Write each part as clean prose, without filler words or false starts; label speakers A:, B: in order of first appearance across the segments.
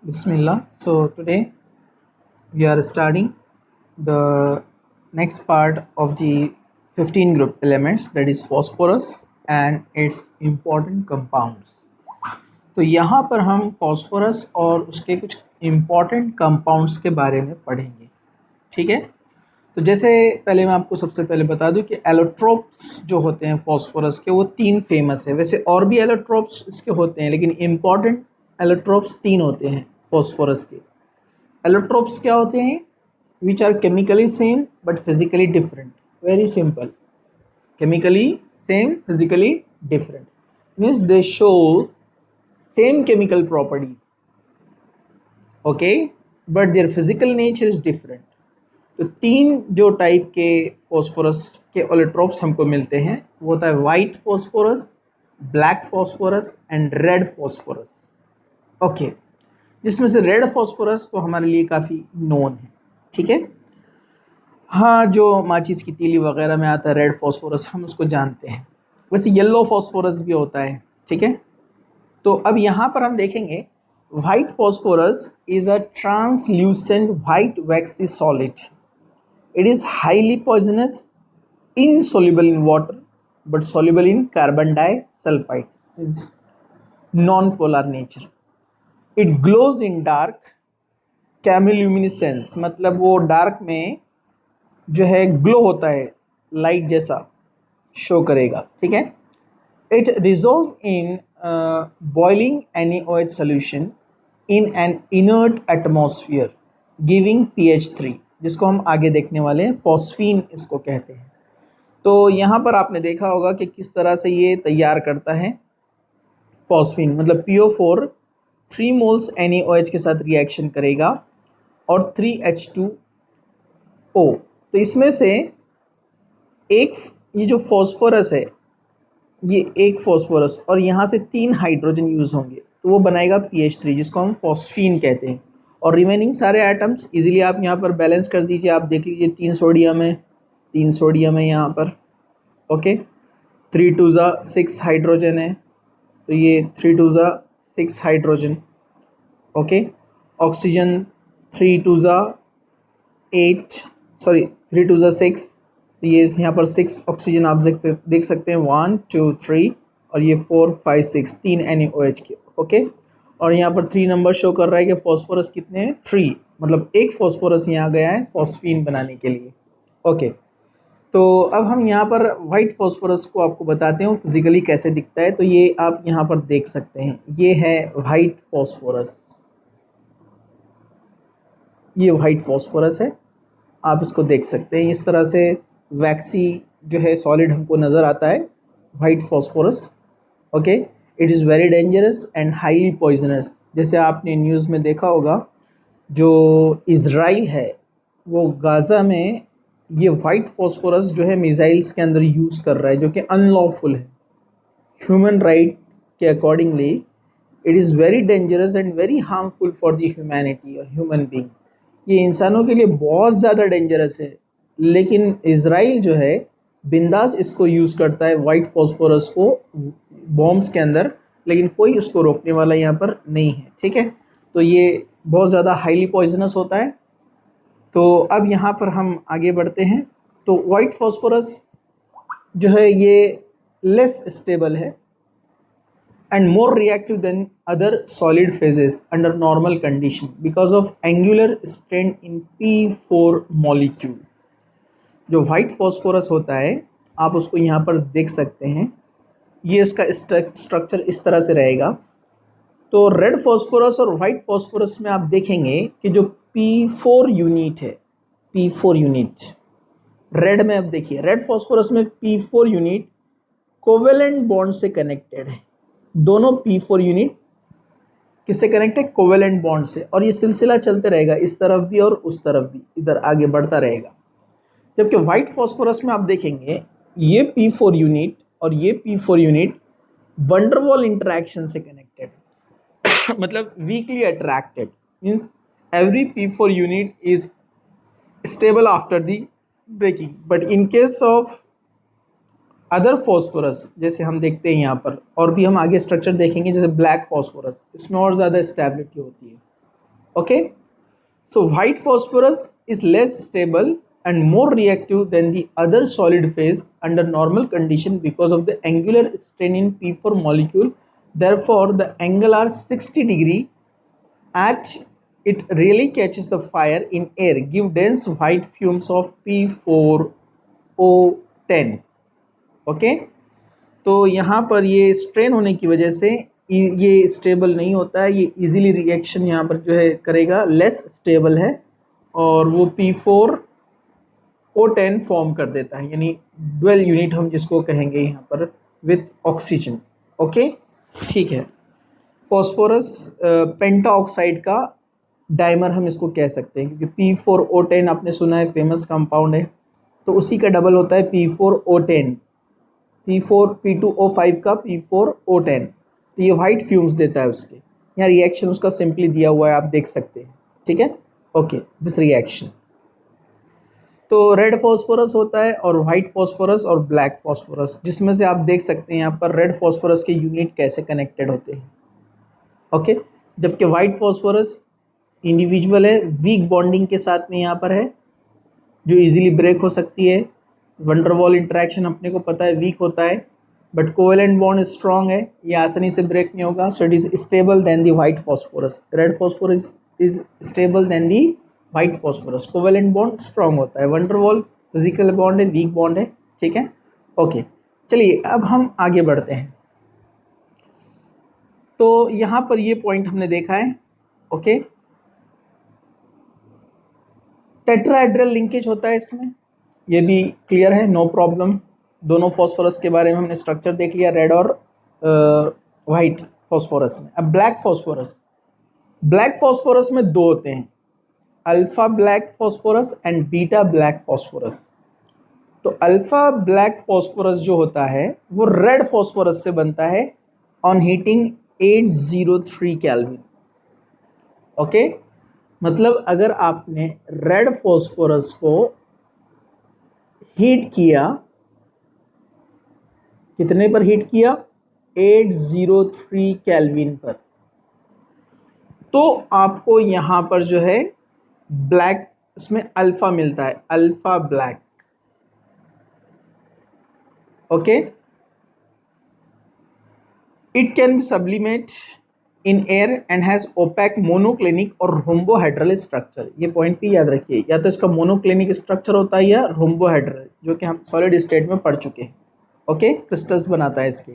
A: Bismillah. So today we are studying the next part of the 15 group elements, that is phosphorus and its important compounds. तो यहाँ पर हम phosphorus और उसके कुछ important compounds के बारे में पढ़ेंगे, ठीक है। तो जैसे पहले मैं आपको सबसे पहले बता दूं कि एलोट्रोप्स जो होते हैं फॉस्फोरस के वो तीन फेमस है। वैसे और भी एलोट्रोप्स इसके होते हैं, लेकिन इम्पॉर्टेंट एलोट्रोप्स तीन होते हैं फॉस्फोरस के। एलोट्रोप्स क्या होते हैं? Which are chemically same but physically different. Very simple, chemically same physically different means they show same chemical properties, okay, but their physical nature is different. तो तीन जो टाइप के फॉस्फोरस के एलोट्रोप्स हमको मिलते हैं वो होता है white phosphorus, black phosphorus and red phosphorus, okay. जिसमें से रेड फॉस्फोरस तो हमारे लिए काफ़ी नोन है, ठीक है। हाँ, जो माचिस की तीली वगैरह में आता है रेड फॉस्फोरस, हम उसको जानते हैं। वैसे येलो फॉस्फोरस भी होता है, ठीक है। तो अब यहाँ पर हम देखेंगे white phosphorus is a translucent white vaccine solid. It is highly poisonous, insoluble in water, but soluble in carbon disulfide. It's non-polar nature. It glows in dark, chemiluminescence, मतलब वो डार्क में जो है ग्लो होता है, लाइट जैसा show करेगा, ठीक है। It dissolve in boiling NaOH solution in an inert atmosphere, giving pH 3, जिसको हम आगे देखने वाले हैं, फॉस्फीन इसको कहते हैं। तो यहाँ पर आपने देखा होगा कि किस तरह से ये तैयार करता है फॉस्फीन, मतलब PO4 3 मोल्स NaOH के साथ रिएक्शन करेगा और 3H2O। तो इसमें से एक, ये जो फॉस्फोरस है, ये एक फॉस्फोरस और यहाँ से 3 हाइड्रोजन यूज़ होंगे, तो वो बनाएगा PH 3, जिसको हम फॉस्फीन कहते हैं। और रिमेनिंग सारे एटम्स इजीली आप यहाँ पर बैलेंस कर दीजिए। आप देख लीजिए 3 सोडियम है, 3 सोडियम है यहाँ पर, ओके। 3 2 6 हाइड्रोजन है, तो ये 3 2 6 हाइड्रोजन, ओके। ऑक्सीजन 3 2 8, सॉरी 3 2 6, तो ये यहाँ पर 6 ऑक्सीजन आप देख सकते हैं, 1 2 3, और ये 4 5 6, 3 NaOH के, ओके। और यहाँ पर 3 नंबर शो कर रहा है कि फॉस्फोरस कितने हैं, 3, मतलब एक फॉस्फोरस यहाँ गया है फॉस्फीन बनाने के लिए, ओके। तो अब हम यहाँ पर वाइट फॉस्फोरस को आपको बताते हैं फिजिकली कैसे दिखता है। तो ये आप यहाँ पर देख सकते हैं, ये है वाइट फॉस्फोरस, ये वाइट फॉस्फोरस है, आप इसको देख सकते हैं। इस तरह से वैक्सी जो है सॉलिड हमको नज़र आता है, white phosphorus, okay. It is very dangerous and highly poisonous. जैसे आपने न्यूज़ में देखा होगा, जो इज़राइल है वो गाज़ा में ये वाइट फॉस्फोरस जो है मिसाइल्स के अंदर यूज़ कर रहा है, जो कि अनलॉफुल है ह्यूमन राइट के accordingly. It is very dangerous and very harmful for the humanity और ह्यूमन बींग। ये इंसानों के लिए बहुत ज़्यादा डेंजरस है, लेकिन इज़राइल जो है बिंदास इसको यूज़ करता है वाइट फॉस्फोरस को बॉम्ब्स के अंदर, लेकिन कोई उसको रोकने वाला यहाँ पर नहीं है, ठीक है। तो ये बहुत ज़्यादा हाईली पॉइजनस होता है। तो अब यहाँ पर हम आगे बढ़ते हैं। तो वाइट फॉस्फोरस जो है ये लेस स्टेबल है and more reactive than other solid phases under normal condition because of angular strength in P4 molecule। जो वाइट फॉस्फोरस होता है आप उसको यहाँ पर देख सकते हैं, ये इसका स्ट्रक्चर इस तरह से रहेगा। तो रेड फॉस्फोरस और वाइट फॉस्फोरस में आप देखेंगे कि जो P4 यूनिट है, P4 यूनिट रेड में, अब देखिए रेड फॉस्फोरस में P4 यूनिट कोवेलेंट बॉन्ड से कनेक्टेड है। दोनों P4 यूनिट किससे कनेक्ट है, कोवेलेंट बॉन्ड से, और ये सिलसिला चलते रहेगा, इस तरफ भी और उस तरफ भी, इधर आगे बढ़ता रहेगा। जबकि वाइट फॉस्फोरस में आप देखेंगे ये P4 यूनिट और ये P4 यूनिट वंडरवॉल इंटरैक्शन से कनेक्टेड है मतलब weakly attracted, means every P4 unit is stable after the breaking. But in case of other phosphorus, जैसे हम देखते हैं यहाँ पर, और भी हम आगे स्ट्रक्चर देखेंगे, जैसे ब्लैक फॉस्फोरस, इसमें और ज़्यादा स्टेबिलिटी होती है, Okay, so white phosphorus is less stable and more reactive than the other solid phase under normal condition because of the angular strain in P4 molecule. Therefore, the angle are 60 degree at it really catches the fire in air, give dense white fumes of P4O10. Okay, तो यहाँ पर ये strain होने की वजह से ये stable नहीं होता है, ये इजीली रिएक्शन यहाँ पर जो है करेगा, लेस स्टेबल है और वो P4O10 फॉर्म कर देता है, यानी डुअल यूनिट हम जिसको कहेंगे यहाँ पर विथ ऑक्सीजन। ओके, ठीक है, फॉस्फोरस पेंटा ऑक्साइड का डाइमर हम इसको कह सकते हैं, क्योंकि P4O10 आपने सुना है फेमस कंपाउंड है, तो उसी का डबल होता है P4O10, P2O5 का P4O10, तो ये वाइट फ्यूम्स देता है उसके। यहाँ रिएक्शन उसका सिंपली दिया हुआ है, आप देख सकते हैं, ठीक है। ओके, दिस रिएक्शन, तो रेड फॉस्फोरस होता है और वाइट फॉस्फोरस और ब्लैक फॉस्फोरस, जिसमें से आप देख सकते हैं यहाँ पर रेड फॉस्फोरस के यूनिट कैसे कनेक्टेड होते हैं। ओके, जबकि वाइट फॉस्फोरस इंडिविजुअल है, वीक बॉन्डिंग के साथ में यहाँ पर है, जो इजीली ब्रेक हो सकती है। वंडरवॉल इंटरेक्शन अपने को पता है वीक होता है, बट कोवेलेंट बॉन्ड स्ट्रॉन्ग है, ये आसानी से ब्रेक नहीं होगा। So it is stable then the white phosphorus, red phosphorus is stable then the white phosphorus, covalent bond strong होता है, वंडरवॉल फिजिकल बॉन्ड है, वीक बॉन्ड है, ठीक है। ओके, चलिए अब हम आगे बढ़ते हैं। तो यहाँ पर ये पॉइंट हमने देखा है। ओके, टेट्राहेड्रल लिंकेज होता है इसमें, ये भी क्लियर है, नो प्रॉब्लम। दोनों फॉस्फोरस के बारे में हमने स्ट्रक्चर देख लिया, रेड और वाइट फॉस्फोरस में। अब ब्लैक फॉस्फोरस, ब्लैक फॉस्फोरस में दो होते हैं, alpha black phosphorus and beta black phosphorus. तो अल्फा ब्लैक फॉस्फोरस जो होता है वो रेड फॉस्फोरस से बनता है ऑन हीटिंग 803 केल्विन। ओके, मतलब अगर आपने रेड फॉस्फोरस को हीट किया, कितने पर हीट किया, 803 केल्विन पर, तो आपको यहां पर जो है ब्लैक, इसमें अल्फा मिलता है, alpha black. Okay, it can sublimate in air and has opaque monoclinic और रोम्बोहेड्रल स्ट्रक्चर। ये पॉइंट भी याद रखिए, या तो इसका मोनोक्लिनिक स्ट्रक्चर होता है या रोम्बोहेड्रल, जो कि हम सॉलिड स्टेट में पढ़ चुके हैं। ओके, क्रिस्टल्स बनाता है इसके,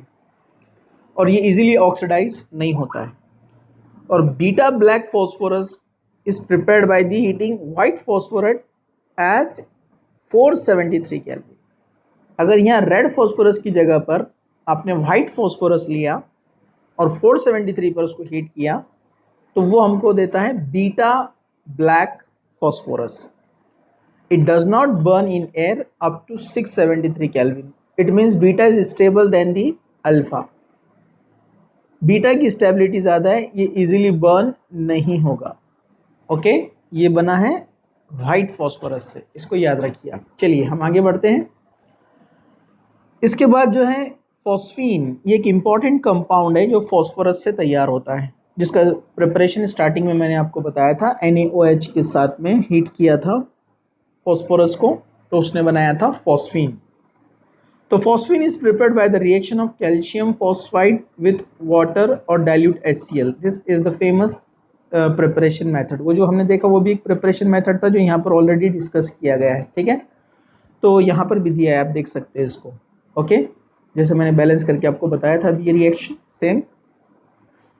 A: और ये इजीली ऑक्सीडाइज नहीं होता है। और beta black phosphorus is prepared by the heating white phosphorus at 473 kelvin. अगर यहाँ रेड फॉस्फोरस की जगह पर आपने व्हाइट फॉस्फोरस लिया और 473 पर उसको हीट किया, तो वो हमको देता है beta black phosphorus. It does not burn in air up to 673 kelvin. It means beta is stable then the alpha. Beta की स्टेबिलिटी ज़्यादा है, ये इजीली बर्न नहीं होगा। ओके, ये बना है वाइट फॉस्फोरस से, इसको याद रखिए आप। चलिए हम आगे बढ़ते हैं। इसके बाद जो है फॉस्फीन, ये एक इम्पॉर्टेंट कंपाउंड है जो फॉस्फोरस से तैयार होता है, जिसका प्रिपरेशन स्टार्टिंग में मैंने आपको बताया था, NaOH के साथ में हीट किया था फॉस्फोरस को, तो उसने बनाया था फॉस्फीन। तो phosphine is prepared by the reaction of calcium phosphide with water और dilute HCl। This is the famous preparation method. वो जो हमने देखा वो भी एक प्रिपरेशन मेथड था जो यहाँ पर ऑलरेडी डिस्कस किया गया है, ठीक है। तो यहाँ पर भी दिया है, आप देख सकते हैं इसको। ओके, जैसे मैंने बैलेंस करके आपको बताया था अभी ये रिएक्शन सेम।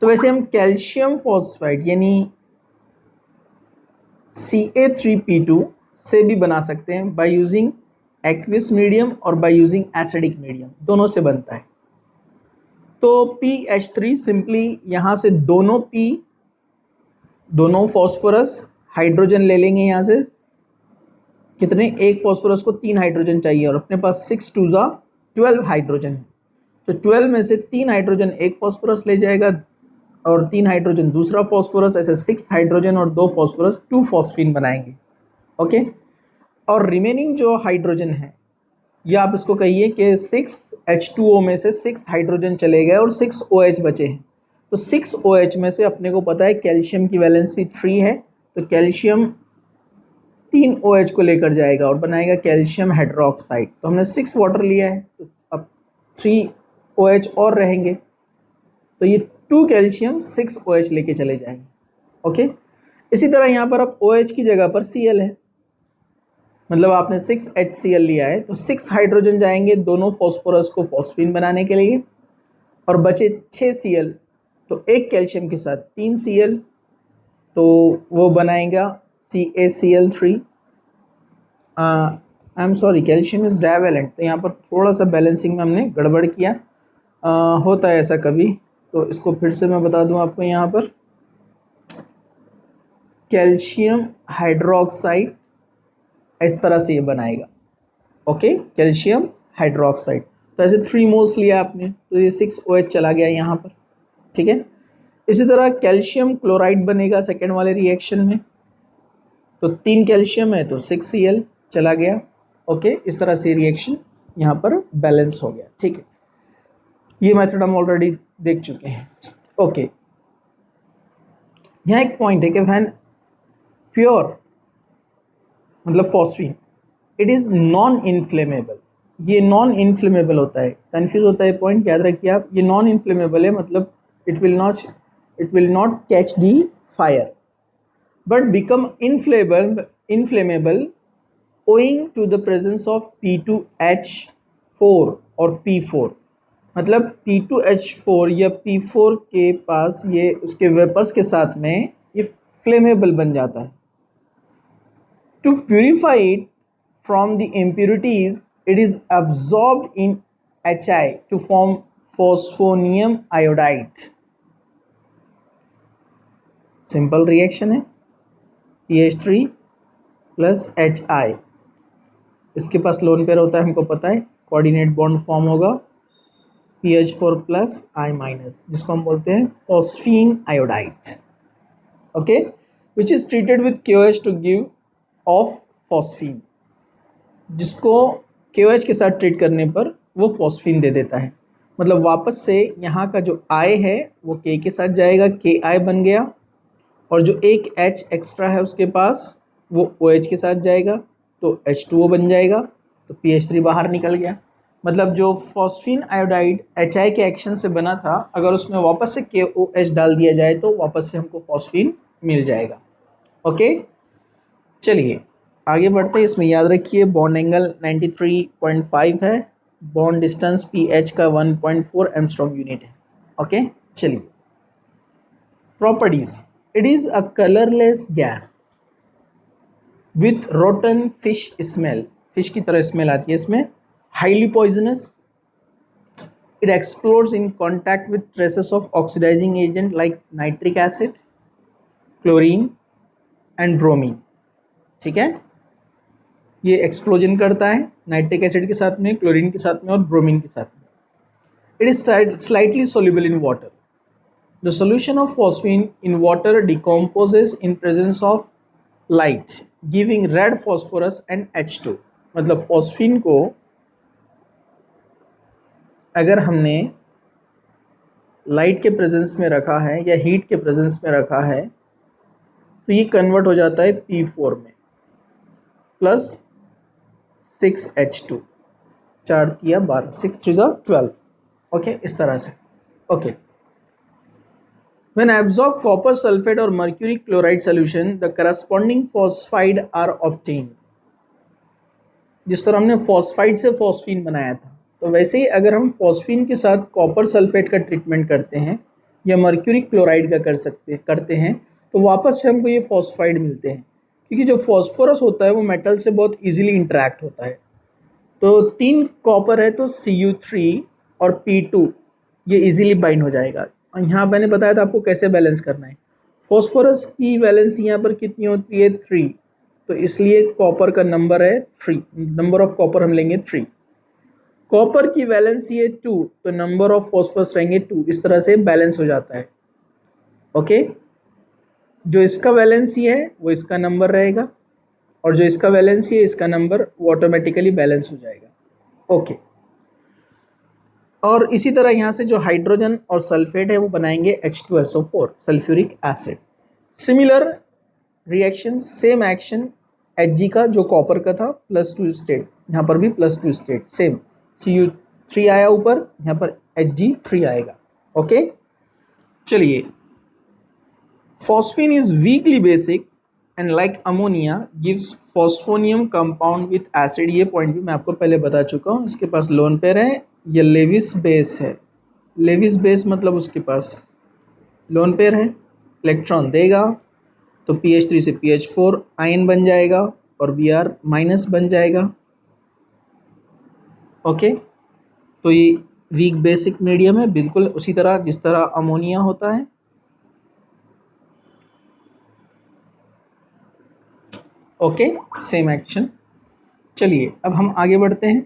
A: तो वैसे हम कैल्शियम फॉस्फाइड यानी Ca3P2 से भी बना सकते हैं बाय यूजिंग एक्विस मीडियम और बाय यूजिंग एसिडिक मीडियम, दोनों से बनता है। तो PH3 सिंपली यहाँ से दोनों P, दोनों फॉस्फोरस, हाइड्रोजन ले लेंगे यहाँ से, कितने, एक फॉस्फोरस को 3 हाइड्रोजन चाहिए और अपने पास 6 2 12 हाइड्रोजन है। तो 12 में से 3 हाइड्रोजन एक फॉस्फोरस ले जाएगा और 3 हाइड्रोजन दूसरा फॉस्फोरस, ऐसे 6 हाइड्रोजन और 2 फॉस्फोरस 2 फॉस्फीन बनाएंगे। ओके, और रिमेनिंग जो हाइड्रोजन है, या आप इसको कहिए कि 6 H2O में से 6 हाइड्रोजन चले गए और 6 OH बचे हैं, तो 6 OH में से अपने को पता है कैल्शियम की वैलेंसी 3 है, तो कैल्शियम 3 OH को लेकर जाएगा और बनाएगा कैल्शियम हाइड्रोक्साइड। तो हमने 6 वाटर लिया है, तो अब 3 OH और रहेंगे, तो ये 2 कैल्शियम 6 OH लेके चले जाएंगे। ओके, इसी तरह यहाँ पर अब OH की जगह पर Cl है, मतलब आपने 6 HCl लिया है, तो 6 हाइड्रोजन जाएंगे दोनों फॉस्फोरस को फॉस्फीन बनाने के लिए, और बचे 6 Cl, तो एक कैल्शियम के साथ 3 Cl, तो वो बनाएगा CaCl3। I am sorry, calcium is divalent, तो यहाँ पर थोड़ा सा बैलेंसिंग में हमने गड़बड़ किया, होता है ऐसा कभी, तो इसको फिर से मैं बता दूं आपको। यहाँ पर कैल्शियम हाइड्रोक्साइड इस तरह से ये बनाएगा। ओके, कैल्शियम हाइड्रोक्साइड, तो ऐसे 3 मोल्स लिया आपने, तो ये 6 OH चला गया यहाँ पर। ठीक है, इसी तरह कैल्शियम क्लोराइड बनेगा सेकेंड वाले रिएक्शन में, तो 3 कैल्शियम है तो 6 Cl चला गया। ओके, इस तरह से रिएक्शन यहाँ पर बैलेंस हो गया। ठीक है, ये मेथड हम ऑलरेडी देख चुके हैं। ओके, यहाँ एक पॉइंट है कि व्हेन प्योर मतलब phosphine, it is non inflammable, ये नॉन इन्फ्लेमेबल होता है, कन्फ्यूज होता है पॉइंट, याद रखिए आप, ये नॉन इन्फ्लेमेबल है, मतलब it will not catch the fire but become inflammable owing to the presence of P2H4 और P4, मतलब P2H4 या P4 के पास ये उसके वेपर्स के साथ में ये फ्लेमेबल बन जाता है। To purify it from the impurities, it is absorbed in HI to form phosphonium iodide। Simple reaction है, PH3 प्लस HI, इसके पास लोन पेयर होता है, हमको पता है, कोऑर्डिनेट बॉन्ड फॉर्म होगा PH4 प्लस I माइनस, जिसको हम बोलते हैं phosphine iodide. Okay, which is treated with KOH to give off phosphine, जिसको KOH के साथ ट्रीट करने पर वो फॉस्फीन दे देता है, मतलब वापस से यहाँ का जो I है वो K के साथ जाएगा, KI बन गया, और जो एक H एक्स्ट्रा है उसके पास वो OH के साथ जाएगा, तो H2O बन जाएगा, तो PH3 बाहर निकल गया। मतलब जो फॉस्फीन आयोडाइड HI के एक्शन से बना था, अगर उसमें वापस से KOH डाल दिया जाए तो वापस से हमको फॉस्फीन मिल जाएगा। ओके, चलिए आगे बढ़ते हैं। इसमें याद रखिए बॉन्ड एंगल 93.5 है, बॉन्ड डिस्टेंस PH का 1.4 एंगस्ट्रॉम यूनिट है। ओके, चलिए properties, it is a colourless gas with rotten fish smell, fish की तरह स्मेल आती है इसमें, highly poisonous, it explodes in contact with traces of oxidising agent like nitric acid, chlorine and bromine. ठीक है, ये एक्सप्लोजन करता है नाइट्रिक एसिड के साथ में, क्लोरीन के साथ में और ब्रोमीन के साथ में। It is slightly soluble in water, the solution of phosphine in water decomposes in presence of light giving red phosphorus and H2, मतलब फॉस्फीन को अगर हमने लाइट के प्रेजेंस में रखा है या हीट के प्रेजेंस में रखा है तो ये कन्वर्ट हो जाता है P4 में प्लस 6H2, 4 तिया 12, 6 3 12। ओके, इस तरह से। Okay, when absorbed copper sulfate or mercury chloride solution, the corresponding phosphide are obtained। जिस तरह हमने फॉस्फाइड से फॉस्फीन बनाया था, तो वैसे ही अगर हम फॉस्फीन के साथ कॉपर सल्फेट का ट्रीटमेंट करते हैं या मर्क्यूरी क्लोराइड का करते हैं तो वापस से हमको ये फॉस्फाइड मिलते हैं, क्योंकि जो फॉस्फोरस होता है वो मेटल से बहुत इजीली इंटरेक्ट होता है। तो 3 कॉपर है तो Cu3 और P2 ये इजीली बाइंड हो जाएगा। यहाँ मैंने बताया था आपको कैसे बैलेंस करना है। फॉस्फोरस की वैलेंस यहाँ पर कितनी होती है 3, तो इसलिए कॉपर का नंबर है 3, नंबर ऑफ कॉपर हम लेंगे 3। कॉपर की वैलेंस ये 2, तो नंबर ऑफ फॉस्फोरस रहेंगे 2, इस तरह से बैलेंस हो जाता है। ओके, जो इसका वैलेंस है वो इसका नंबर रहेगा और जो इसका वैलेंस है इसका नंबर, वो ऑटोमेटिकली बैलेंस हो जाएगा। ओके, और इसी तरह यहाँ से जो हाइड्रोजन और सल्फेट है वो बनाएंगे H2SO4 sulphuric acid. Similar reaction, same action Hg का जो कॉपर का था +2 स्टेट, यहाँ पर भी +2 स्टेट सेम, Cu3 आया ऊपर, यहाँ पर Hg3 आएगा। ओके, चलिए, phosphine is weakly basic and like ammonia gives phosphonium compound with acid। ये पॉइंट भी मैं आपको पहले बता चुका हूँ। इसके पास लोन पेयर है, ये लेविस बेस है। लेविस बेस मतलब उसके पास लोन पेयर है, इलेक्ट्रॉन देगा तो PH3 से PH4 आयन बन जाएगा और Br माइनस बन जाएगा। ओके, तो ये वीक बेसिक मीडियम है, बिल्कुल उसी तरह जिस तरह अमोनिया होता है। Okay, same action. चलिए अब हम आगे बढ़ते हैं।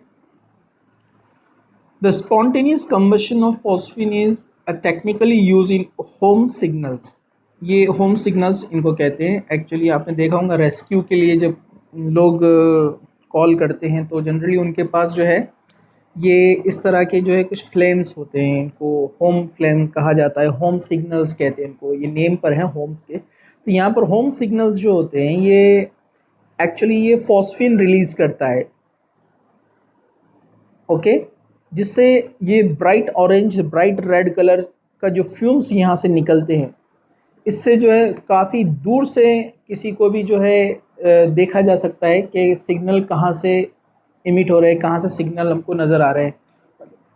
A: The spontaneous combustion of phosphine is a technically use in home signals. ये होम सिग्नल्स इनको कहते हैं। एक्चुअली आपने देखा होगा रेस्क्यू के लिए जब लोग कॉल करते हैं तो जनरली उनके पास जो है ये इस तरह के जो है कुछ फ्लेम्स होते हैं, इनको होम फ्लेम कहा जाता है, होम सिग्नल्स कहते हैं इनको, ये नेम पर हैं होम्स के। तो यहाँ पर होम सिग्नल्स जो होते हैं ये एक्चुअली ये फॉस्फीन रिलीज़ करता है। ओके, जिससे ये bright orange bright red colour का जो फ्यूम्स यहाँ से निकलते हैं, इससे जो है काफ़ी दूर से किसी को भी जो है देखा जा सकता है कि सिग्नल कहाँ से इमिट हो रहे हैं, कहाँ से सिग्नल हमको नज़र आ रहे हैं,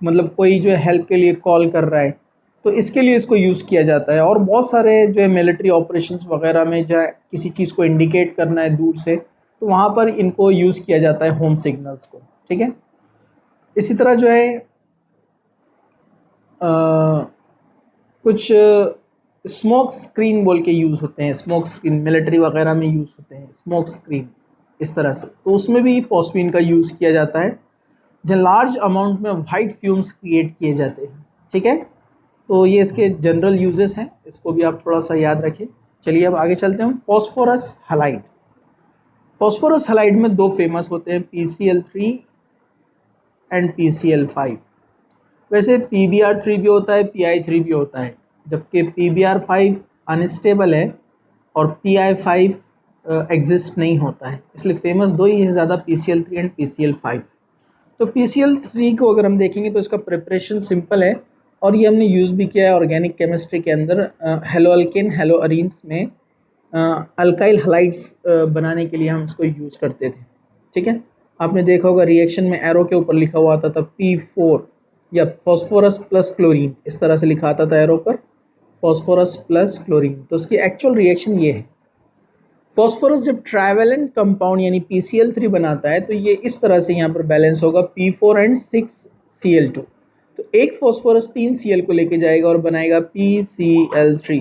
A: मतलब कोई जो है हेल्प के लिए कॉल कर रहा है, तो इसके लिए इसको यूज़ किया जाता है। और बहुत सारे जो है मिलिट्री ऑपरेशंस वगैरह में जो है किसी चीज़ को इंडिकेट करना है दूर से, तो वहाँ पर इनको यूज़ किया जाता है होम सिग्नल्स को। ठीक है, इसी तरह जो है कुछ स्मोक स्क्रीन बोल के यूज़ होते हैं, स्मोक स्क्रीन मिलिट्री वगैरह में यूज़ होते हैं, स्मोक स्क्रीन इस तरह से, तो उसमें भी फॉस्फीन का यूज़ किया जाता है जहाँ लार्ज अमाउंट में वाइट फ्यूम्स क्रिएट किए जाते हैं। ठीक है, तो ये इसके जनरल यूजेस हैं, इसको भी आप थोड़ा सा याद रखें। चलिए अब आगे चलते हैं। Phosphorus halide. फॉस्फोरस हैलाइड में दो फेमस होते हैं, PCl3 एंड PCl5। वैसे PBr3 भी होता है, Pi3 भी होता है, जबकि PBr5 अनस्टेबल है और Pi5 एग्जिस्ट नहीं होता है, इसलिए फेमस दो ही है ज़्यादा, PCl3 एंड PCl5। तो PCl3 को अगर हम देखेंगे तो इसका प्रिपरेशन सिंपल है और ये हमने यूज़ भी किया है ऑर्गेनिक केमिस्ट्री के अंदर, हेलो अल्केन हेलो अरीन्स में अल्काइल हलाइड्स बनाने के लिए हम इसको यूज़ करते थे। ठीक है, आपने देखा होगा रिएक्शन में एरो के ऊपर लिखा हुआ आता था P4 या फॉस्फोरस प्लस क्लोरीन, इस तरह से लिखा आता था एरो पर, फॉस्फोरस प्लस क्लोरीन। तो उसकी एक्चुअल रिएक्शन ये है, फॉस्फोरस जब ट्राइवेलेंट कंपाउंड यानी PCl3 बनाता है तो ये इस तरह से यहाँ पर बैलेंस होगा P4 एंड 6Cl2। तो एक फॉस्फोरस 3 Cl को लेके जाएगा और बनाएगा PCl3।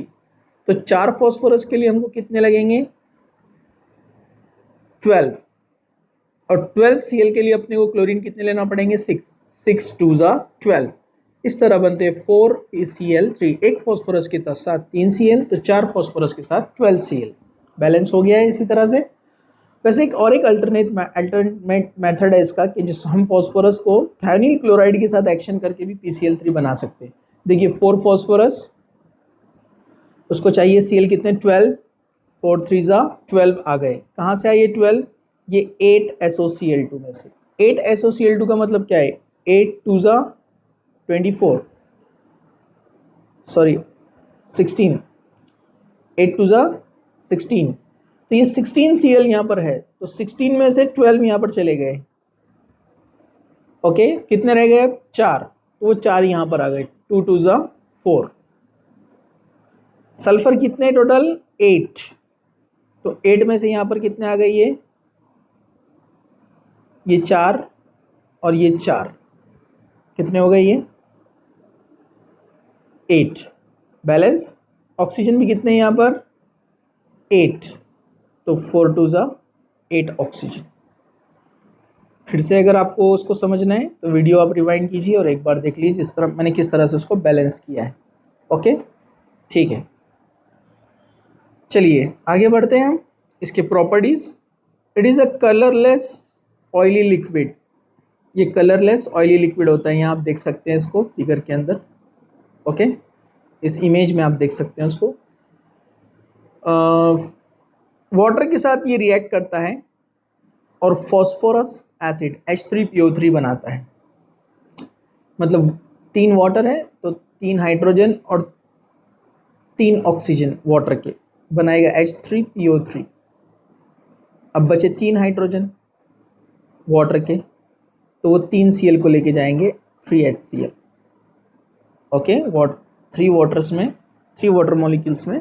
A: तो 4 फॉस्फोरस के लिए हमको कितने लगेंगे, 12, और 12 Cl के लिए अपने को क्लोरीन कितने लेना पड़ेंगे, 6, 6 2 ज़ा 12। इस तरह बनते हैं 4 PCl3। एक फॉस्फोरस के साथ 3 Cl, तो 4 फॉस्फोरस के साथ 12 Cl बैलेंस हो गया है इसी तरह से। वैसे एक अल्टरनेट मेथड है इसका कि जिस हम फॉस्फोरस को थायनिल क्लोराइड के साथ एक्शन करके भी PCl3 बना सकते हैं। देखिए 4 फॉस्फोरस, उसको चाहिए Cl कितने, 12, 4 3 ज़ा 12 आ गए। कहाँ से आए ये 12, ये 8SOCl2 में से। 8SOCl2 का मतलब क्या है, 8 2 ज़ा 24, सॉरी 16, 8 2 ज़ा 16, तो ये 16 Cl यहाँ पर है, तो 16 में से 12 यहाँ पर चले गए। ओके, कितने रह गए, 4, तो वो 4 यहाँ पर आ गए, 2 2 ज़ा 4। सल्फर कितने टोटल, 8, तो 8 में से यहाँ पर कितने आ गए, ये 4 और ये 4, कितने हो गए, ये 8 बैलेंस। ऑक्सीजन भी कितने हैं यहाँ पर, 8, तो 4 2 ज़ा 8 ऑक्सीजन। फिर से अगर आपको उसको समझना है तो वीडियो आप रिवाइंड कीजिए और एक बार देख लीजिए जिस तरह मैंने किस तरह से उसको बैलेंस किया है। ओके, ठीक है, चलिए आगे बढ़ते हैं हम। इसके properties, it is a colourless oily liquid, ये कलरलेस ऑयली लिक्विड होता है, यहाँ आप देख सकते हैं इसको फिगर के अंदर। ओके, इस इमेज में आप देख सकते हैं उसको। वाटर के साथ ये रिएक्ट करता है और फॉस्फोरस एसिड H3PO3 बनाता है। मतलब 3 वाटर है तो 3 हाइड्रोजन और 3 ऑक्सीजन वाटर के बनाएगा H3PO3। अब बचे 3 हाइड्रोजन वाटर के, तो वो 3 Cl को लेके जाएंगे 3HCl। ओके, 3 वाटर्स में, 3 वाटर मॉलिक्यूल्स में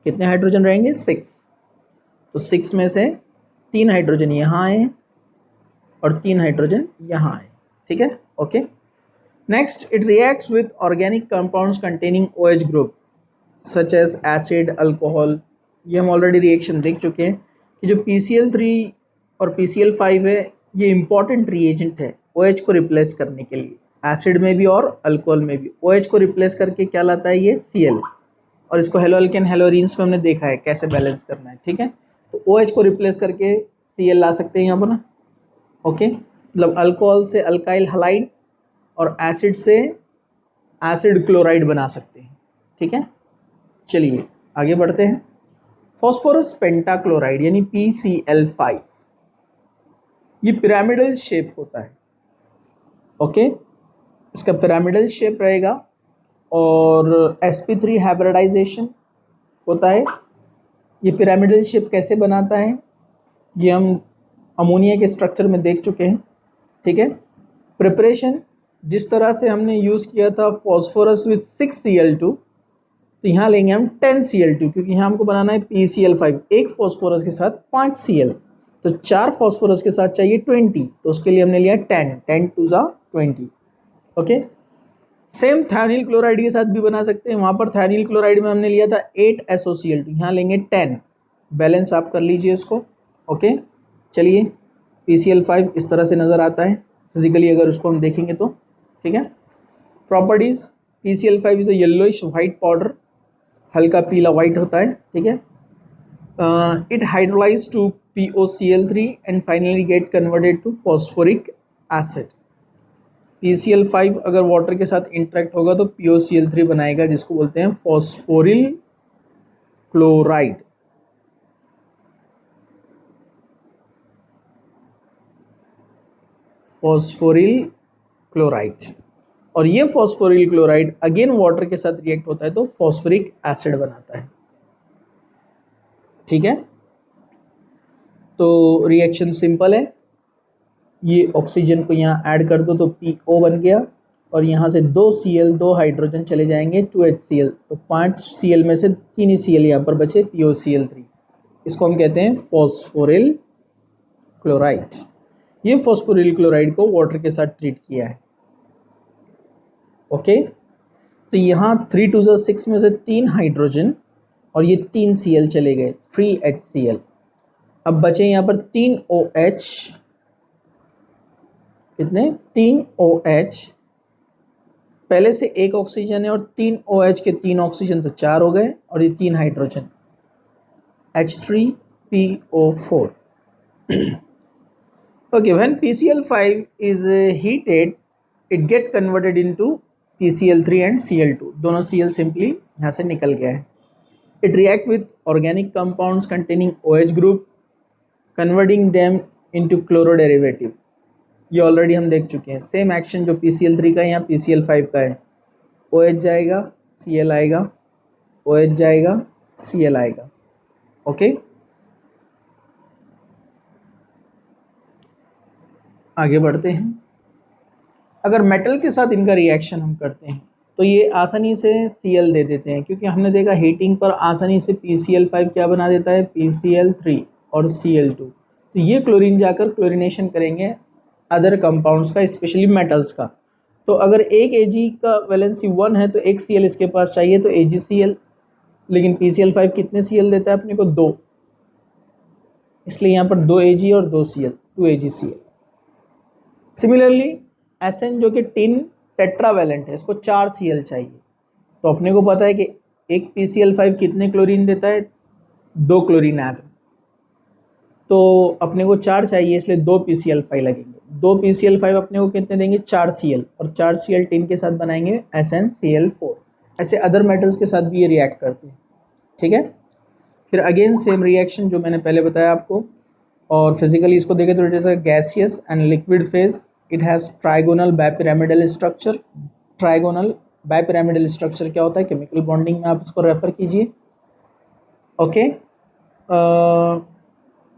A: कितने हाइड्रोजन रहेंगे? 6। तो 6 में से 3 हाइड्रोजन यहाँ आए और 3 हाइड्रोजन यहाँ आए। ठीक है, okay. Next, it reacts with organic compounds containing OH group such as acid, alcohol. ये हम ऑलरेडी रिएक्शन देख चुके हैं कि जो PCl3 और PCl5 है, ये इंपॉर्टेंट रिएजेंट है OH को रिप्लेस करने के लिए, एसिड में भी और अल्कोहल में भी। OH को रिप्लेस करके क्या लाता है? ये Cl। और इसको हेलो अल्केन हेलोरीन्स में हमने देखा है कैसे बैलेंस करना है। ठीक है, तो OH को रिप्लेस करके Cl ला सकते हैं यहाँ पर ना। ओके, मतलब अल्कोहल से अल्काइल हलाइड और एसिड से एसिड क्लोराइड बना सकते हैं। ठीक है, चलिए आगे बढ़ते हैं। फॉस्फोरस पेंटाक्लोराइड यानी PCl5, ये पिरामिडल शेप होता है। ओके, इसका पिरामिडल शेप रहेगा और sp3 हाइब्रिडाइजेशन होता है। ये पिरामिडल शेप कैसे बनाता है ये हम अमोनिया के स्ट्रक्चर में देख चुके हैं। ठीक है, प्रिपरेशन जिस तरह से हमने यूज़ किया था फॉस्फोरस विथ 6Cl2, तो यहाँ लेंगे हम 10Cl2, क्योंकि यहाँ हमको बनाना है PCl5। एक फॉस्फोरस के साथ 5 Cl, तो 4 फॉस्फोरस के साथ चाहिए 20, तो उसके लिए हमने लिया 10, 10 2 ज़ा 20। ओके, सेम थायनिल क्लोराइड के साथ भी बना सकते हैं। वहाँ पर थायनिल क्लोराइड में हमने लिया था 8SOCl2, यहाँ लेंगे 10। बैलेंस आप कर लीजिए इसको। ओके, चलिए PCl5 इस तरह से नज़र आता है फिजिकली अगर उसको हम देखेंगे तो। ठीक है, properties, PCl5 is a yellowish white powder, हल्का पीला वाइट होता है। ठीक है, it hydrolyse to POCl3 and finally get converted to phosphoric acid. PCl5 अगर वाटर के साथ इंटरेक्ट होगा तो POCl3 बनाएगा, जिसको बोलते हैं फॉस्फोरिल क्लोराइड। फॉस्फोरिल क्लोराइड, और ये फॉस्फोरिल क्लोराइड अगेन वाटर के साथ रिएक्ट होता है तो फॉस्फोरिक एसिड बनाता है। ठीक है, तो रिएक्शन सिंपल है। ये ऑक्सीजन को यहाँ ऐड कर दो तो PO बन गया, और यहाँ से 2 Cl 2 हाइड्रोजन चले जाएंगे 2HCl, तो 5 Cl में से 3 ही Cl यहाँ पर बचे POCl3। इसको हम कहते हैं फॉस्फोरिल क्लोराइड। ये फॉस्फोरिल क्लोराइड को वाटर के साथ ट्रीट किया है। ओके, तो यहाँ 3 2 ज़ा 6 में से 3 हाइड्रोजन और ये 3 Cl चले गए 3HCl। अब बचे यहाँ पर 3 OH, कितने? 3 OH, पहले से एक ऑक्सीजन है और 3 OH के 3 ऑक्सीजन, तो 4 हो गए, और ये 3 hydrogen H3PO4। Okay, when PCl5 is heated, it get converted into PCl3 and Cl2। दोनों Cl simply यहाँ से निकल गया है। It react with organic compounds containing OH group, converting them into chloro derivative। ये ऑलरेडी हम देख चुके हैं। सेम एक्शन जो PCl3 का है यहाँ PCl5 का है। OH जाएगा, Cl आएगा, OH जाएगा, Cl आएगा। ओके, आगे बढ़ते हैं। अगर मेटल के साथ इनका रिएक्शन हम करते हैं तो ये आसानी से Cl दे देते हैं, क्योंकि हमने देखा हीटिंग पर आसानी से PCl5 क्या बना देता है? PCl3 और Cl2। तो ये क्लोरीन जाकर क्लोरीनेशन करेंगे अदर कंपाउंड्स का, स्पेशली मेटल्स का। तो अगर एक Ag का वैलेंसी 1 है तो एक Cl इसके पास चाहिए, तो AgCl। लेकिन PCl5 कितने Cl देता है अपने को? 2, इसलिए यहाँ पर 2 Ag और 2 Cl, 2 AgCl। सिमिलरली Sn जो कि टिन टेट्रावैलेंट है, इसको 4 Cl चाहिए, तो अपने को पता है कि एक PCl5 कितने क्लोरीन देता है? 2 क्लोरीन एटम। तो अपने को 4 चाहिए, इसलिए 2 PCl5 लगेंगे। 2 PCl5 अपने को कितने देंगे, 4 Cl, और 4 Cl टिन के साथ बनाएंगे SnCl4। ऐसे अदर मेटल्स के साथ भी ये रिएक्ट करते हैं, ठीक है। फिर अगेन सेम रिएक्शन जो मैंने पहले बताया आपको, और फिजिकली इसको देखें तो it is a gaseous and liquid phase, it has trigonal bipyramidal structure. Trigonal bipyramidal structure क्या होता है, केमिकल बॉन्डिंग में आप इसको रेफर कीजिए, okay.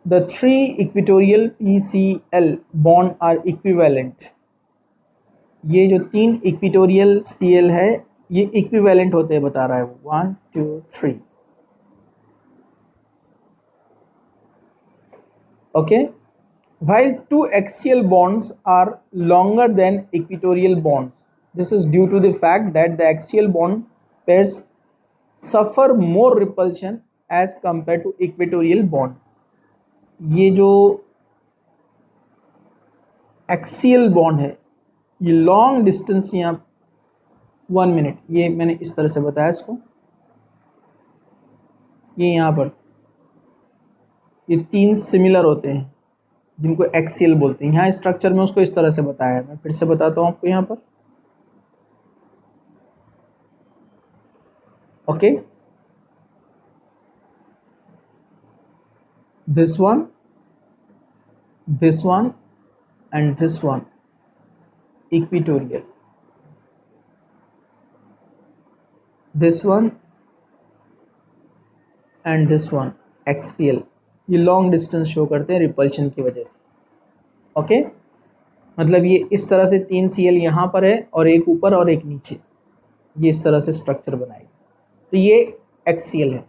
A: The 3 equatorial PCl bond are equivalent। ये जो 3 इक्विटोरियल Cl है ये इक्विवेलेंट होते हैं, बता रहा है वो 1 2 3, okay. While 2 axial bonds are longer than equatorial bonds, this is due to the fact that the axial bond pairs suffer more repulsion as compared to equatorial bond। ये जो एक्सियल बॉन्ड है ये लॉन्ग डिस्टेंस, यहाँ 1 minute, ये मैंने इस तरह से बताया इसको, ये यहाँ पर ये 3 सिमिलर होते हैं जिनको एक्सियल बोलते हैं। यहाँ स्ट्रक्चर में उसको इस तरह से बताया है, मैं फिर से बताता हूँ आपको यहाँ पर, okay. This one and this one equatorial, this one and this one axial। ये लॉन्ग डिस्टेंस शो करते हैं रिपल्शन की वजह से, ओके। मतलब ये इस तरह से 3 Cl यहाँ पर है और एक ऊपर और एक नीचे, ये इस तरह से स्ट्रक्चर बनाएगी, तो ये एक्सियल है।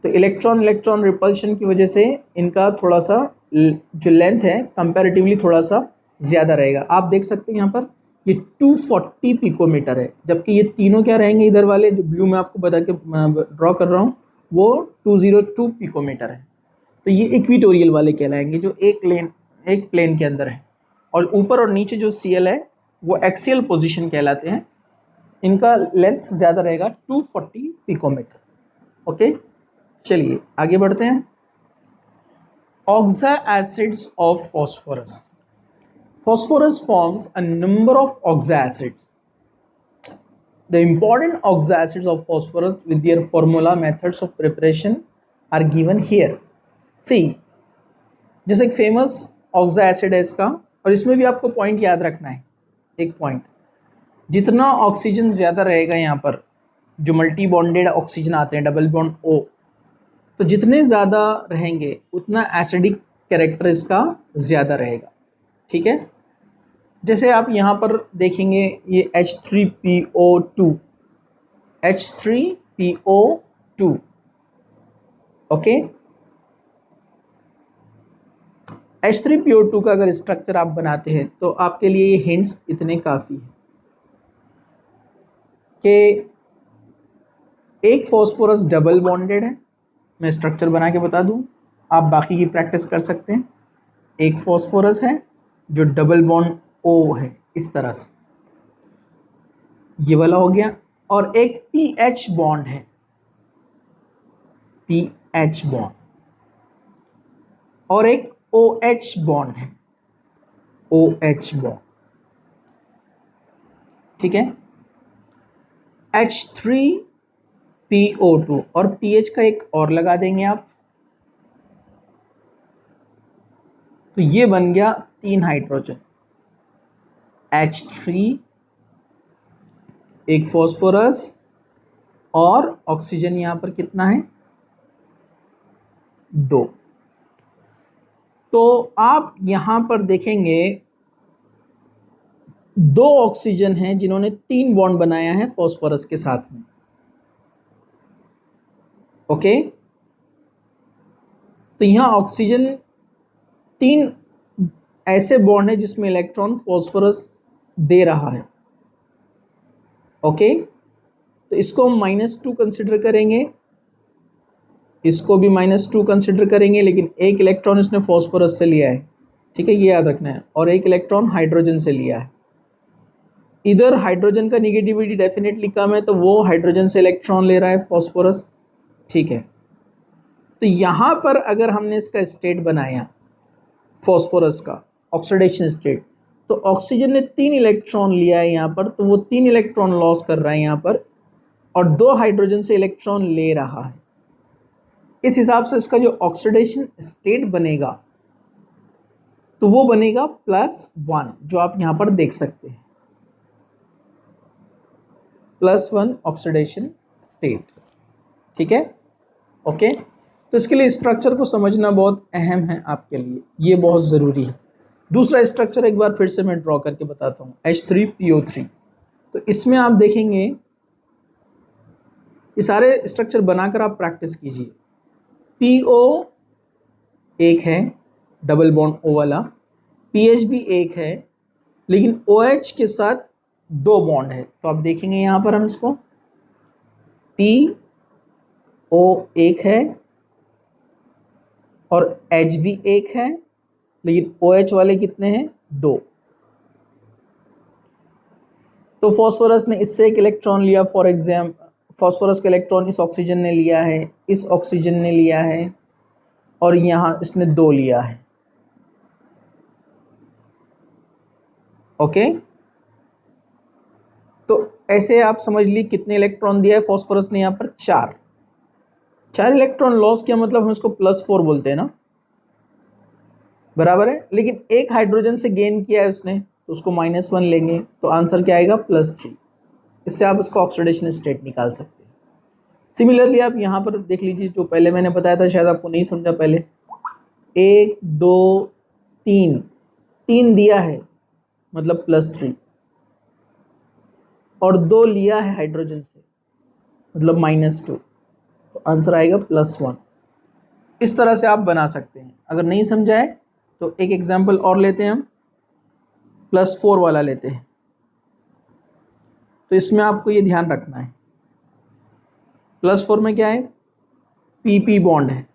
A: तो इलेक्ट्रॉन इलेक्ट्रॉन रिपल्शन की वजह से इनका थोड़ा सा जो लेंथ है कंपैरेटिवली थोड़ा सा ज़्यादा रहेगा। आप देख सकते हैं यहाँ पर ये 240 पिकोमीटर है, जबकि ये तीनों क्या रहेंगे, इधर वाले जो ब्लू में आपको बता के ड्रॉ कर रहा हूँ वो 202 पिकोमीटर है। तो ये इक्विटोरियल वाले कहलाएंगे जो एक प्लेन के अंदर है, और ऊपर और नीचे जो Cl है वो एक्सियल पोजीशन कहलाते हैं। इनका लेंथ ज़्यादा रहेगा 240 पिकोमीटर, ओके। चलिए आगे बढ़ते हैं। Oxo acids of phosphorus. Phosphorus forms a number of oxoacids. The important oxoacids of phosphorus with their formula, methods of preparation are given here. See, जैसे एक फेमस ऑक्सा एसिड है इसका, और इसमें भी आपको पॉइंट याद रखना है, एक पॉइंट, जितना ऑक्सीजन ज़्यादा रहेगा यहाँ पर, जो मल्टी बॉन्डेड ऑक्सीजन आते हैं डबल बॉन्ड O, तो जितने ज़्यादा रहेंगे उतना एसिडिक कैरेक्टर इसका ज़्यादा रहेगा, ठीक है। जैसे आप यहाँ पर देखेंगे ये H3PO2, H3PO2, ओके। H3PO2 का अगर स्ट्रक्चर आप बनाते हैं तो आपके लिए ये हिंट्स इतने काफ़ी हैं कि एक फॉस्फोरस डबल बॉन्डेड है, मैं स्ट्रक्चर बना के बता दूं, आप बाकी की प्रैक्टिस कर सकते हैं। एक फॉस्फोरस है जो डबल बॉन्ड O है इस तरह से, ये वाला हो गया, और एक PH बॉन्ड है, PH बॉन्ड, और एक OH बॉन्ड है, OH बॉन्ड, ठीक है। H3PO2 और PH का एक और लगा देंगे आप, तो ये बन गया 3 हाइड्रोजन, H3, एक फॉस्फोरस, और ऑक्सीजन यहाँ पर कितना है, 2। तो आप यहाँ पर देखेंगे 2 ऑक्सीजन हैं जिन्होंने 3 बॉन्ड बनाया है फॉस्फोरस के साथ में, ओके। तो यहाँ ऑक्सीजन 3 ऐसे बॉन्ड है जिसमें इलेक्ट्रॉन फॉस्फोरस दे रहा है, ओके। तो इसको हम -2 कंसिडर करेंगे, इसको भी -2 कंसिडर करेंगे, लेकिन एक इलेक्ट्रॉन इसने फॉस्फोरस से लिया है, ठीक है, ये याद रखना है, और एक इलेक्ट्रॉन हाइड्रोजन से लिया है। इधर हाइड्रोजन का निगेटिविटी डेफिनेटली कम है, तो वो हाइड्रोजन से इलेक्ट्रॉन ले रहा है फॉस्फोरस, ठीक है। तो यहाँ पर अगर हमने इसका स्टेट बनाया फॉस्फोरस का ऑक्सीडेशन स्टेट, तो ऑक्सीजन ने 3 इलेक्ट्रॉन लिया है यहाँ पर, तो वो 3 इलेक्ट्रॉन लॉस कर रहा है यहाँ पर और 2 हाइड्रोजन से इलेक्ट्रॉन ले रहा है। इस हिसाब से इसका जो ऑक्सीडेशन स्टेट बनेगा तो वो बनेगा +1, जो आप यहाँ पर देख सकते हैं, +1 ऑक्सीडेशन स्टेट। ठीक है, ओके। तो इसके लिए स्ट्रक्चर को समझना बहुत अहम है आपके लिए, ये बहुत ज़रूरी है। दूसरा स्ट्रक्चर एक बार फिर से मैं ड्रॉ करके बताता हूँ, H3PO3। तो इसमें आप देखेंगे ये सारे स्ट्रक्चर बनाकर आप प्रैक्टिस कीजिए। PO एक है डबल बॉन्ड O वाला, PH भी एक है, लेकिन OH के साथ 2 बॉन्ड है। तो आप देखेंगे यहाँ पर हम इसको PO एक है और H भी एक है, लेकिन OH वाले कितने हैं? 2। तो फॉस्फोरस ने इससे एक इलेक्ट्रॉन लिया, फॉर एग्जाम्पल फॉस्फोरस का इलेक्ट्रॉन इस ऑक्सीजन ने लिया है, इस ऑक्सीजन ने लिया है और यहाँ इसने 2 लिया है। ओके, तो ऐसे आप समझ ली कितने इलेक्ट्रॉन दिया है फॉस्फोरस ने यहाँ पर? 4 इलेक्ट्रॉन लॉस किया, मतलब हम इसको +4 बोलते हैं ना, बराबर है। लेकिन एक हाइड्रोजन से गेन किया है उसने, तो उसको -1 लेंगे, तो आंसर क्या आएगा? +3। इससे आप इसको ऑक्सीडेशन स्टेट निकाल सकते हैं। सिमिलरली आप यहाँ पर देख लीजिए, जो पहले मैंने बताया था, शायद आपको नहीं समझा पहले। 1 2 3 दिया है मतलब +3, और 2 लिया है हाइड्रोजन से मतलब -2, तो आंसर आएगा +1। इस तरह से आप बना सकते हैं। अगर नहीं समझाए तो एक एग्जाम्पल और लेते हैं हम, +4 वाला लेते हैं। तो इसमें आपको ये ध्यान रखना है, +4 में क्या है? PP बॉन्ड है,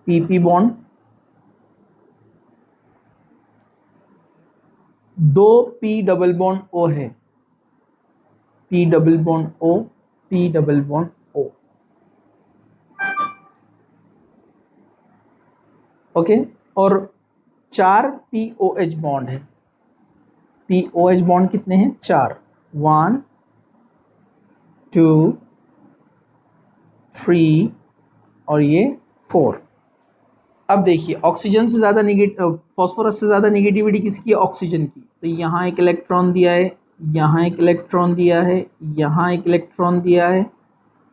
A: PP bond, 2 P double bond O है, P double bond O, P double bond O। Okay, और 4 POH बॉन्ड है। POH बॉन्ड कितने हैं? 4, 1 2 3 और ये 4। अब देखिए, ऑक्सीजन से ज़्यादा निगेटिव, फॉस्फोरस से ज़्यादा निगेटिविटी किसकी है? ऑक्सीजन की। तो यहाँ एक इलेक्ट्रॉन दिया है, यहाँ एक इलेक्ट्रॉन दिया है, यहाँ एक इलेक्ट्रॉन दिया है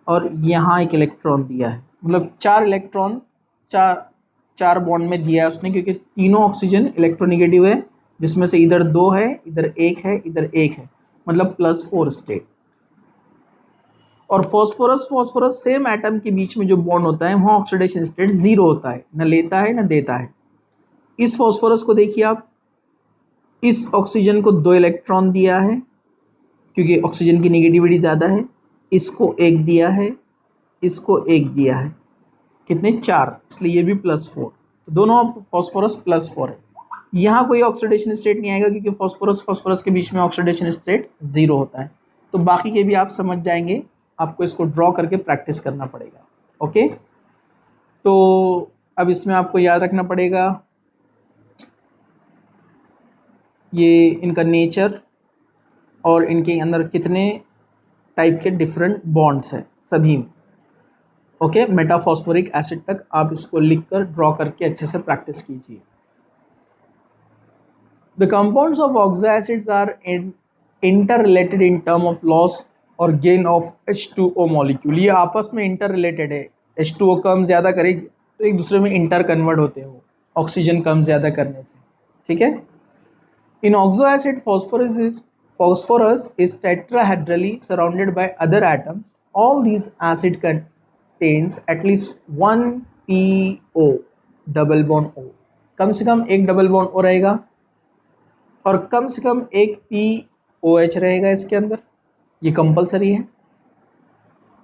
A: और यहाँ एक इलेक्ट्रॉन दिया है, मतलब 4 इलेक्ट्रॉन 4 बॉन्ड में दिया है उसने, क्योंकि तीनों ऑक्सीजन इलेक्ट्रोनिगेटिव है, जिसमें से इधर 2 है, इधर 1 है, इधर 1 है, मतलब +4 स्टेट। और फॉस्फोरस सेम एटम के बीच में जो बॉन्ड होता है वहाँ ऑक्सीडेशन स्टेट 0 होता है, न लेता है न देता है। इस फॉस्फोरस को देखिए आप, इस ऑक्सीजन को 2 इलेक्ट्रॉन दिया है क्योंकि ऑक्सीजन की निगेटिविटी ज़्यादा है, इसको 1 दिया है, इसको 1 दिया है, कितने? 4, इसलिए ये भी +4। तो दोनों फॉस्फोरस +4 है। यहाँ कोई ऑक्सीडेशन स्टेट नहीं आएगा क्योंकि फॉस्फोरस के बीच में ऑक्सीडेशन स्टेट 0 होता है। तो बाकी के भी आप समझ जाएंगे, आपको इसको ड्रॉ करके प्रैक्टिस करना पड़ेगा। ओके, तो अब इसमें आपको याद रखना पड़ेगा ये इनका नेचर और इनके अंदर कितने टाइप के डिफरेंट बॉन्ड्स हैं सभी में। ओके, मेटाफॉस्फोरिक एसिड तक आप इसको लिखकर ड्रॉ करके अच्छे से प्रैक्टिस कीजिए। The compounds of oxo acids are inter related in term of loss और गेन ऑफ H2O मॉलिक्यूल। ये आपस में इंटर रिलेटेड है, H2O कम ज़्यादा करेगी तो एक दूसरे में इंटर कन्वर्ट होते हैं वो, ऑक्सीजन कम ज़्यादा करने से। ठीक है, in oxo acid phosphorus is tetrahedrally surrounded by other atoms. All these acid contains at least one PO double bond O, कम से कम एक डबल बॉन्ड O रहेगा और कम से कम एक POH रहेगा इसके अंदर, ये कंपलसरी है।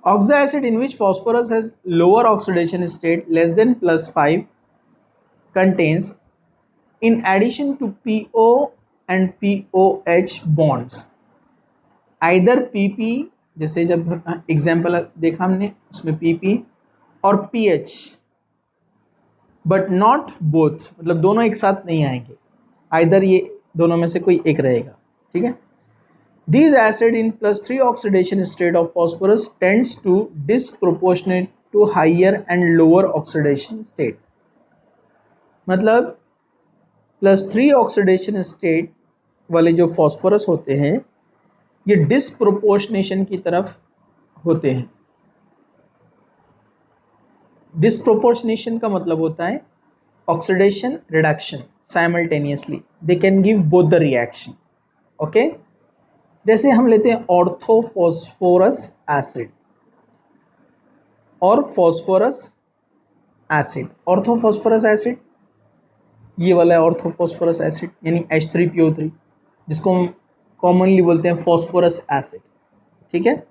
A: Oxo acid in which phosphorus has lower oxidation state less than +5 contains in addition to PO and POH bonds either PP जैसे जब एग्जाम्पल देखा हमने उसमें PP और PH, बट नॉट बोथ, मतलब दोनों एक साथ नहीं आएंगे, आइदर ये दोनों में से कोई एक रहेगा, ठीक है। These acid in +3 oxidation state of phosphorus tends to disproportionate to higher and lower oxidation state, मतलब +3 ऑक्सीडेशन स्टेट वाले जो फॉस्फोरस होते हैं ये डिसप्रोपोर्शनेशन की तरफ होते हैं। डिसप्रोपोर्शनेशन का मतलब होता है oxidation reduction simultaneously, they can give both the reaction, okay. जैसे हम लेते हैं ऑर्थोफॉस्फोरस एसिड और फॉस्फोरस एसिड। ऑर्थोफॉस्फोरस एसिड ये वाला है ऑर्थोफॉस्फोरस एसिड, यानी H3PO3, जिसको हम कॉमनली बोलते हैं फॉस्फोरस एसिड, ठीक है।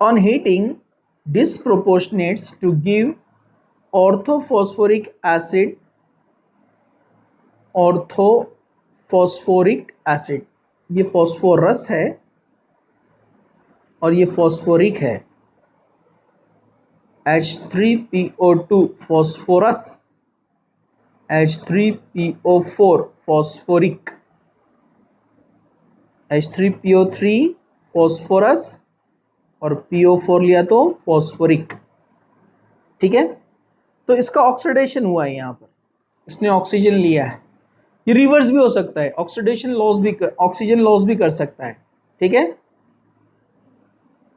A: On heating disproportionates to give orthophosphoric acid, orthophosphoric acid, ये फॉस्फोरस है और ये फॉस्फोरिक है, H3PO2 phosphorus, H3PO4 phosphoric, H3PO3 phosphorus और PO4 लिया तो फॉस्फोरिक, ठीक है। तो इसका ऑक्सीडेशन हुआ है, यहाँ पर इसने ऑक्सीजन लिया है, ये रिवर्स भी हो सकता है, ऑक्सीडेशन लॉस भी ऑक्सीजन लॉस भी कर सकता है, ठीक है।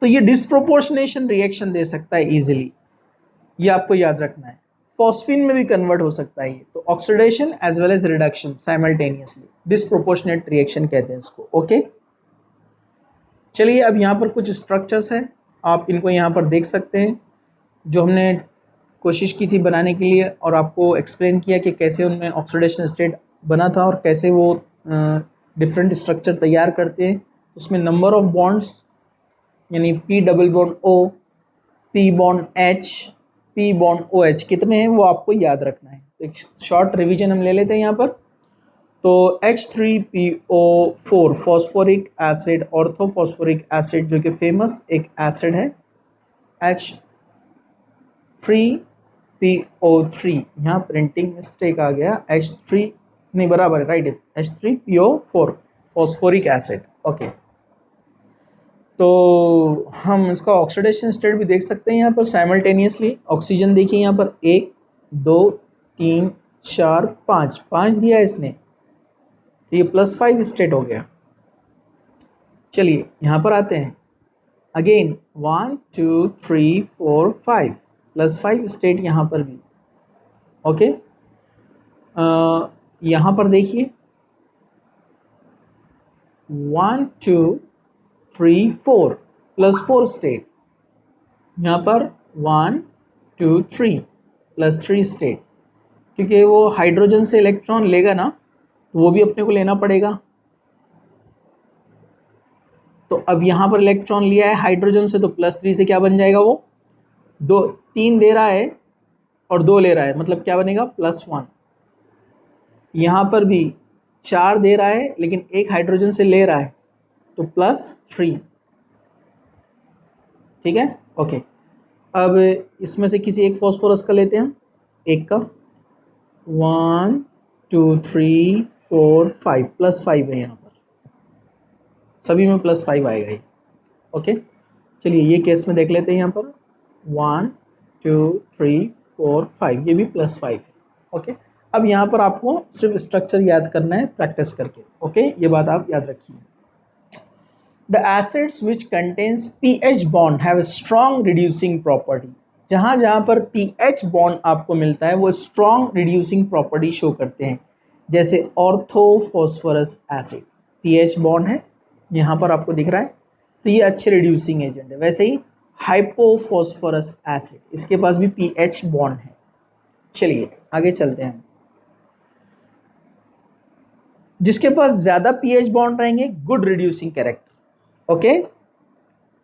A: तो ये डिस्प्रोपोर्शनेशन रिएक्शन दे सकता है इजीली, ये आपको याद रखना है। फॉस्फीन में भी कन्वर्ट हो सकता है ये, तो oxidation as well as reduction simultaneously, disproportionate reaction कहते हैं इसको, ओके। चलिए अब यहाँ पर कुछ स्ट्रक्चर्स हैं, आप इनको यहाँ पर देख सकते हैं, जो हमने कोशिश की थी बनाने के लिए और आपको एक्सप्लेन किया कि कैसे उनमें ऑक्सीडेशन स्टेट बना था और कैसे वो डिफरेंट स्ट्रक्चर तैयार करते हैं। उसमें नंबर ऑफ बॉन्ड्स यानी P double bond O, P bond H, P bond OH कितने हैं वो आपको याद रखना है। तो एक शॉर्ट रिवीजन हम ले लेते हैं यहाँ पर। तो H3PO4 phosphoric acid, orthophosphoric acid जो कि फेमस एक एसिड है, H3PO3, यहाँ प्रिंटिंग मिस्टेक आ गया, H3 नहीं बराबर है, राइट है, H3PO4 फॉस्फोरिक एसिड, ओके। तो हम इसका ऑक्सीडेशन स्टेट भी देख सकते हैं यहाँ पर साइमल्टेनियसली। ऑक्सीजन देखिए यहाँ पर 1 2 3 4 5 5 दिया है इसने, तो ये +5 स्टेट हो गया। चलिए यहाँ पर आते हैं, अगेन 1 2 3 4 5 +5 स्टेट यहाँ पर भी, ओके। यहाँ पर देखिए 1 2 3 4 +4 स्टेट, यहाँ पर 1 2 3 +3 स्टेट, क्योंकि वो हाइड्रोजन से इलेक्ट्रॉन लेगा ना, तो वो भी अपने को लेना पड़ेगा। तो अब यहाँ पर इलेक्ट्रॉन लिया है हाइड्रोजन से, तो +3 से क्या बन जाएगा, वो 2 3 दे रहा है और 2 ले रहा है, मतलब क्या बनेगा +1। यहाँ पर भी 4 दे रहा है लेकिन एक हाइड्रोजन से ले रहा है, तो +3, ठीक है, ओके। अब इसमें से किसी एक फॉस्फोरस का लेते हैं हम, एक का 1 2 3 4 5 +5 है यहाँ पर, सभी में +5 आएगा ये, ओके। चलिए ये केस में देख लेते हैं, यहाँ पर 1 2 3 4 5 ये भी +5 है, ओके। अब यहाँ पर आपको सिर्फ स्ट्रक्चर याद करना है प्रैक्टिस करके, ओके, ये बात आप याद रखिए। The acids which contains pH bond have a strong reducing property, जहाँ जहाँ पर pH bond आपको मिलता है वो strong reducing property शो करते हैं, जैसे ऑर्थोफॉस्फोरस एसिड pH bond है, यहाँ पर आपको दिख रहा है, तो ये अच्छे रिड्यूसिंग एजेंट है। वैसे ही हाइपोफॉस्फोरस एसिड, इसके पास भी pH bond है। चलिए आगे चलते हैं, जिसके पास ज़्यादा pH बॉन्ड रहेंगे गुड रिड्यूसिंग कैरेक्टर, ओके।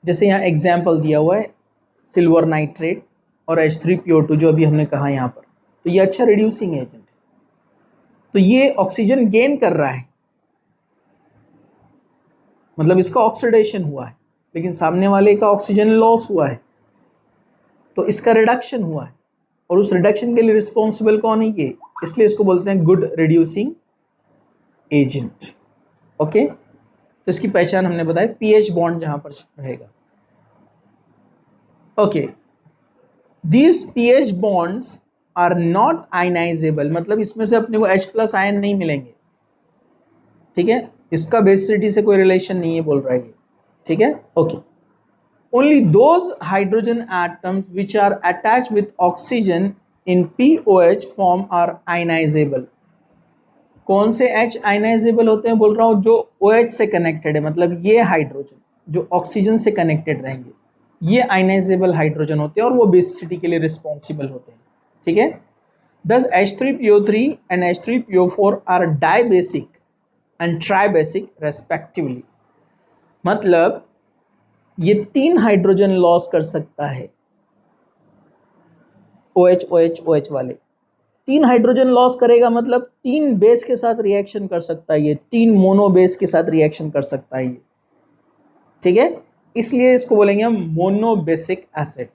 A: जैसे यहाँ एग्जाम्पल दिया हुआ है सिल्वर नाइट्रेट और H3PO2 जो अभी हमने कहा यहाँ पर, तो ये अच्छा रिड्यूसिंग एजेंट है। तो ये ऑक्सीजन गेन कर रहा है, मतलब इसका ऑक्सीडेशन हुआ है, लेकिन सामने वाले का ऑक्सीजन लॉस हुआ है, तो इसका रिडक्शन हुआ है, और उस रिडक्शन के लिए रिस्पॉन्सिबल कौन है? ये, इसलिए इसको बोलते हैं गुड रिड्यूसिंग एजेंट। ओके, तो इसकी पहचान हमने बताई, पीएच बॉन्ड जहां पर रहेगा। Okay, these PH bonds are not ionisable, मतलब इसमें से अपने को H+ आयन नहीं मिलेंगे, ठीक है, इसका बेसिसिटी से कोई रिलेशन नहीं है बोल रहा है ये, ठीक है। Okay, only those hydrogen atoms which are attach with oxygen in POH form are ionisable. कौन से H आयनाइजेबल होते हैं बोल रहा हूँ? जो OH से कनेक्टेड है, मतलब ये हाइड्रोजन जो ऑक्सीजन से कनेक्टेड रहेंगे, ये आयनाइजेबल हाइड्रोजन होते हैं और वो बेसिसिटी के लिए रिस्पॉन्सिबल होते हैं, ठीक है। Thus H3PO3 and H3PO4 are dibasic and tribasic respectively, मतलब ये 3 हाइड्रोजन लॉस कर सकता है, OH OH OH वाले 3 हाइड्रोजन लॉस करेगा, मतलब 3 बेस के साथ रिएक्शन कर सकता है, ये 3 मोनो बेस के साथ रिएक्शन कर सकता है ये, ठीक है। इसलिए इसको बोलेंगे हम मोनोबेसिक एसिड,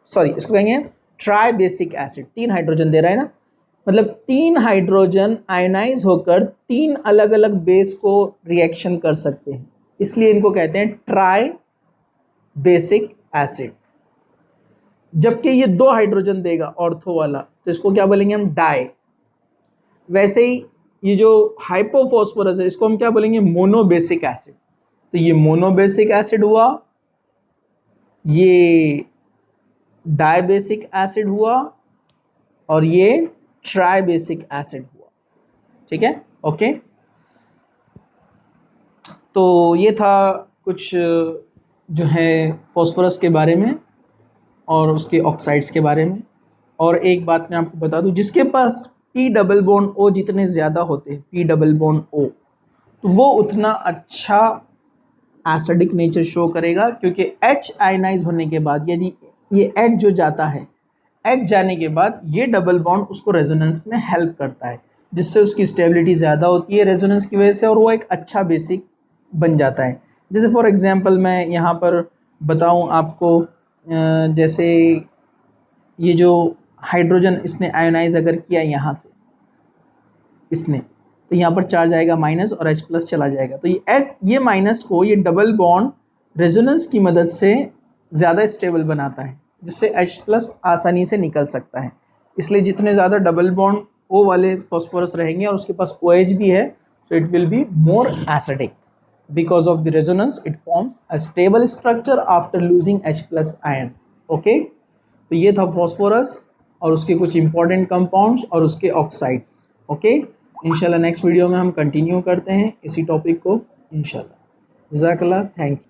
A: सॉरी इसको कहेंगे ट्राइबेसिक एसिड। 3 हाइड्रोजन दे रहा है ना, मतलब 3 हाइड्रोजन आयनाइज होकर 3 अलग अलग बेस को रिएक्शन कर सकते हैं, इसलिए इनको कहते हैं ट्राई बेसिक एसिड। जबकि ये 2 हाइड्रोजन देगा ऑर्थो वाला, तो इसको क्या बोलेंगे हम? डाई। वैसे ही ये जो हाइपोफॉस्फोरस है, इसको हम क्या बोलेंगे? Monobasic acid. तो ये मोनोबेसिक एसिड हुआ, ये डाइबेसिक एसिड हुआ, और ये ट्राइबेसिक एसिड हुआ, ठीक है। ओके, तो ये था कुछ जो है फॉस्फोरस के बारे में और उसके ऑक्साइड्स के बारे में। और एक बात मैं आपको बता दूं, जिसके पास P डबल बॉन्ड O जितने ज़्यादा होते हैं, P डबल बॉन्ड O, तो वो उतना अच्छा एसिडिक नेचर शो करेगा, क्योंकि H आयनाइज होने के बाद यदि ये H जो जाता है, H जाने के बाद ये डबल बॉन्ड उसको रेजोनेंस में हेल्प करता है, जिससे उसकी स्टेबिलिटी ज़्यादा होती है रेजोनेंस की वजह से, और वो एक अच्छा बेसिक बन जाता है। जैसे फॉर एग्जांपल मैं यहाँ पर बताऊँ आपको, जैसे ये जो हाइड्रोजन इसने आयोनाइज अगर किया यहाँ से, इसने, तो यहाँ पर चार्ज आएगा माइनस और H+ चला जाएगा, तो ये माइनस को ये डबल बॉन्ड रेजोनेंस की मदद से ज़्यादा स्टेबल बनाता है, जिससे H+ आसानी से निकल सकता है। इसलिए जितने ज़्यादा डबल बॉन्ड O वाले फॉस्फोरस रहेंगे और उसके पास OH भी है, so it will be more acidic, because of the resonance it forms a stable structure after losing H+ ion. Okay, तो ये था फॉस्फोरस और उसके कुछ इंपॉर्टेंट कंपाउंड्स और उसके ऑक्साइड्स। ओके, इंशाल्लाह नेक्स्ट वीडियो में हम कंटिन्यू करते हैं इसी टॉपिक को इंशाल्लाह। जज़ाकल्लाह, थैंक यू।